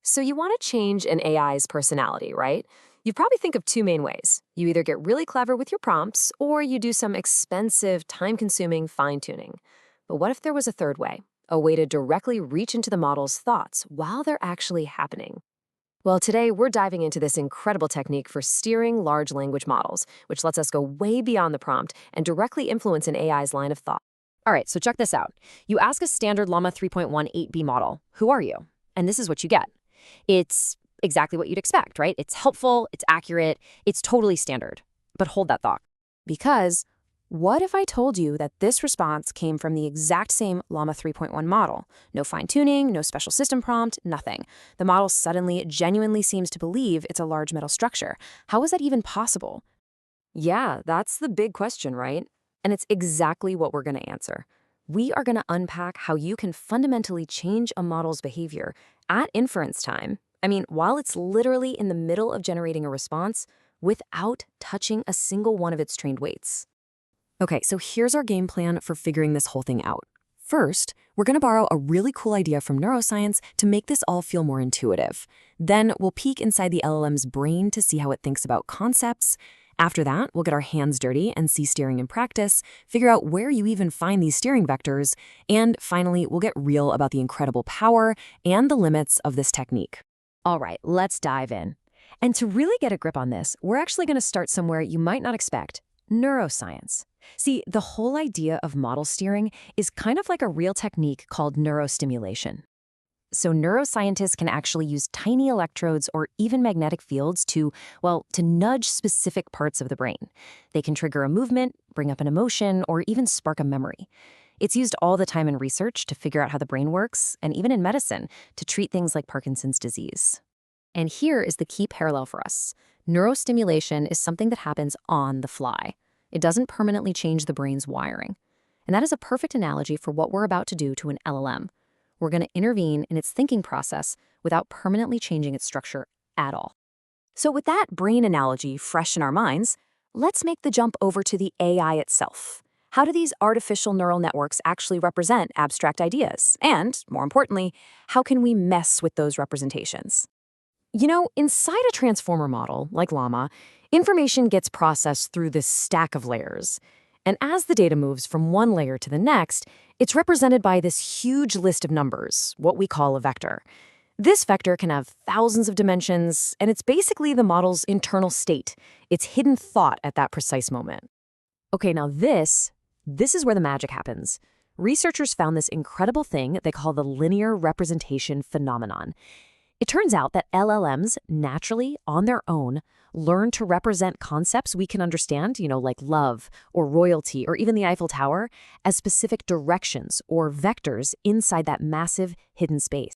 So you want to change an AI's personality, right? You probably think of two main ways. You either get really clever with your prompts, or you do some expensive, time-consuming fine-tuning. But what if there was a third way? A way to directly reach into the model's thoughts while they're actually happening. Well, today we're diving into this incredible technique for steering large language models, which lets us go way beyond the prompt and directly influence an AI's line of thought. All right, so check this out. You ask a standard Llama 3.1 8B model, "Who are you?" And this is what you get. It's exactly what you'd expect, right? It's helpful, it's accurate, it's totally standard. But hold that thought. Because what if I told you that this response came from the exact same Llama 3.1 model? No fine-tuning, no special system prompt, nothing. The model suddenly genuinely seems to believe it's a large metal structure. How is that even possible? Yeah, that's the big question, right? And it's exactly what we're going to answer. We are going to unpack how you can fundamentally change a model's behavior at inference time. I mean, while it's literally in the middle of generating a response without touching a single one of its trained weights. Okay, so here's our game plan for figuring this whole thing out. First, we're going to borrow a really cool idea from neuroscience to make this all feel more intuitive. Then we'll peek inside the LLM's brain to see how it thinks about concepts. After that, we'll get our hands dirty and see steering in practice, figure out where you even find these steering vectors, and finally, we'll get real about the incredible power and the limits of this technique. All right, let's dive in. And to really get a grip on this, we're actually going to start somewhere you might not expect: neuroscience. See, the whole idea of model steering is kind of like a real technique called neurostimulation. So neuroscientists can actually use tiny electrodes or even magnetic fields to nudge specific parts of the brain. They can trigger a movement, bring up an emotion, or even spark a memory. It's used all the time in research to figure out how the brain works, and even in medicine to treat things like Parkinson's disease. And here is the key parallel for us. Neurostimulation is something that happens on the fly. It doesn't permanently change the brain's wiring. And that is a perfect analogy for what we're about to do to an LLM. We're going to intervene in its thinking process without permanently changing its structure at all. So with that brain analogy fresh in our minds, let's make the jump over to the AI itself. How do these artificial neural networks actually represent abstract ideas? And, more importantly, how can we mess with those representations? You know, inside a transformer model, like Llama, information gets processed through this stack of layers. And as the data moves from one layer to the next, it's represented by this huge list of numbers, what we call a vector. This vector can have thousands of dimensions, and it's basically the model's internal state, its hidden thought at that precise moment. Okay, now this is where the magic happens. Researchers found this incredible thing they call the linear representation phenomenon. It turns out that LLMs naturally, on their own, learn to represent concepts we can understand, like love or royalty or even the Eiffel Tower, as specific directions or vectors inside that massive hidden space.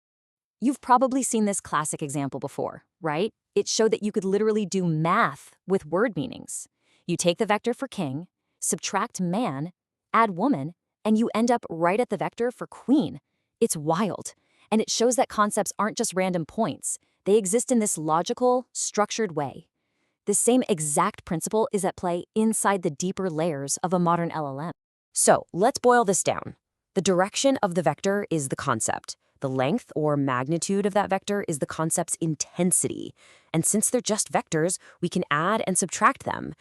You've probably seen this classic example before, right? It showed that you could literally do math with word meanings. You take the vector for king, subtract man, add woman, and you end up right at the vector for queen. It's wild. And it shows that concepts aren't just random points. They exist in this logical, structured way. The same exact principle is at play inside the deeper layers of a modern LLM. So let's boil this down. The direction of the vector is the concept. The length or magnitude of that vector is the concept's intensity. And since they're just vectors, we can add and subtract them.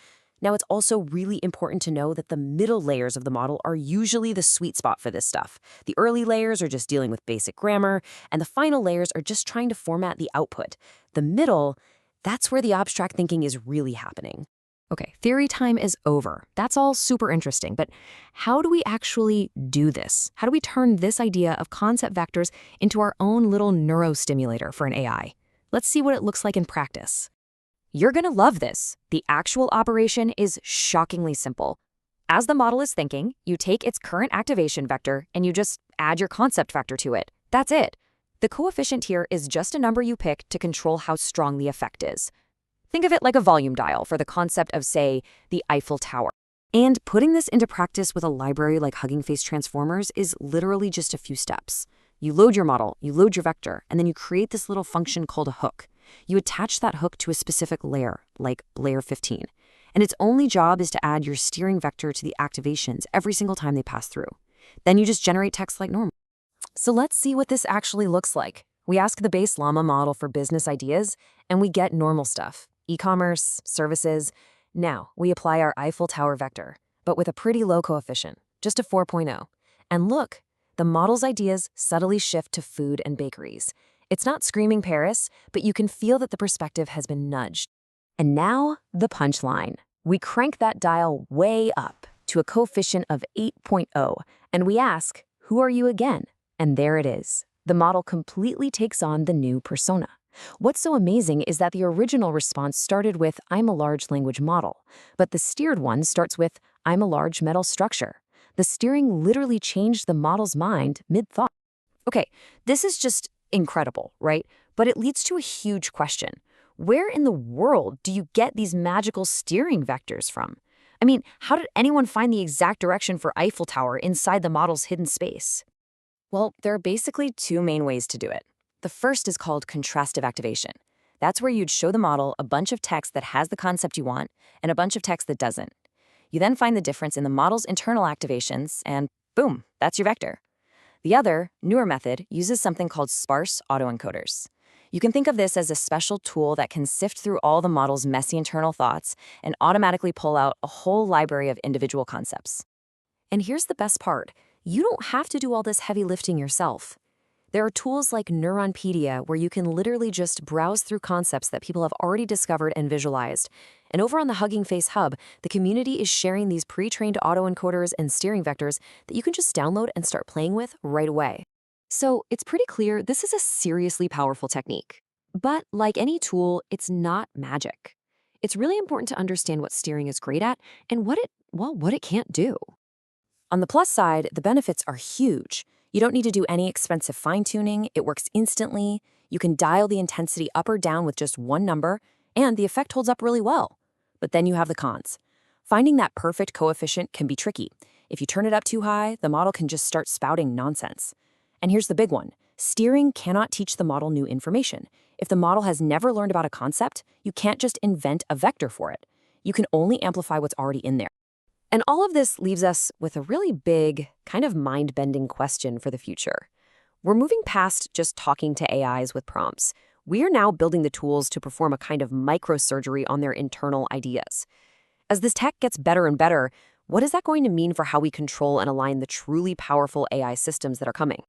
Now, it's also really important to know that the middle layers of the model are usually the sweet spot for this stuff. The early layers are just dealing with basic grammar, and the final layers are just trying to format the output. The middle, that's where the abstract thinking is really happening. Okay, theory time is over. That's all super interesting, but how do we actually do this? How do we turn this idea of concept vectors into our own little neurostimulator for an AI? Let's see what it looks like in practice. You're going to love this. The actual operation is shockingly simple. As the model is thinking, you take its current activation vector and you just add your concept vector to it. That's it. The coefficient here is just a number you pick to control how strong the effect is. Think of it like a volume dial for the concept of, say, the Eiffel Tower. And putting this into practice with a library like Hugging Face Transformers is literally just a few steps. You load your model, you load your vector, and then you create this little function called a hook. You attach that hook to a specific layer, like layer 15. And its only job is to add your steering vector to the activations every single time they pass through. Then you just generate text like normal. So let's see what this actually looks like. We ask the base Llama model for business ideas, and we get normal stuff, e-commerce, services. Now, we apply our Eiffel Tower vector, but with a pretty low coefficient, just a 4.0. And look, the model's ideas subtly shift to food and bakeries. It's not screaming Paris, but you can feel that the perspective has been nudged. And now, the punchline. We crank that dial way up to a coefficient of 8.0, and we ask, who are you again? And there it is. The model completely takes on the new persona. What's so amazing is that the original response started with, I'm a large language model, but the steered one starts with, I'm a large metal structure. The steering literally changed the model's mind mid-thought. Okay, this is just incredible, right? But it leads to a huge question. Where in the world do you get these magical steering vectors from? I mean, how did anyone find the exact direction for Eiffel Tower inside the model's hidden space? Well, there are basically two main ways to do it. The first is called contrastive activation. That's where you'd show the model a bunch of text that has the concept you want and a bunch of text that doesn't. You then find the difference in the model's internal activations, and boom, that's your vector. The other, newer method uses something called sparse autoencoders. You can think of this as a special tool that can sift through all the model's messy internal thoughts and automatically pull out a whole library of individual concepts. And here's the best part. You don't have to do all this heavy lifting yourself. There are tools like Neuronpedia where you can literally just browse through concepts that people have already discovered and visualized. And over on the Hugging Face Hub, the community is sharing these pre-trained autoencoders and steering vectors that you can just download and start playing with right away. So it's pretty clear this is a seriously powerful technique. But like any tool, it's not magic. It's really important to understand what steering is great at and what it can't do. On the plus side, the benefits are huge. You don't need to do any expensive fine-tuning, it works instantly, you can dial the intensity up or down with just one number, and the effect holds up really well. But then you have the cons. Finding that perfect coefficient can be tricky. If you turn it up too high, the model can just start spouting nonsense. And here's the big one. Steering cannot teach the model new information. If the model has never learned about a concept, you can't just invent a vector for it. You can only amplify what's already in there. And all of this leaves us with a really big, kind of mind-bending question for the future. We're moving past just talking to AIs with prompts. We are now building the tools to perform a kind of microsurgery on their internal ideas. As this tech gets better and better, what is that going to mean for how we control and align the truly powerful AI systems that are coming?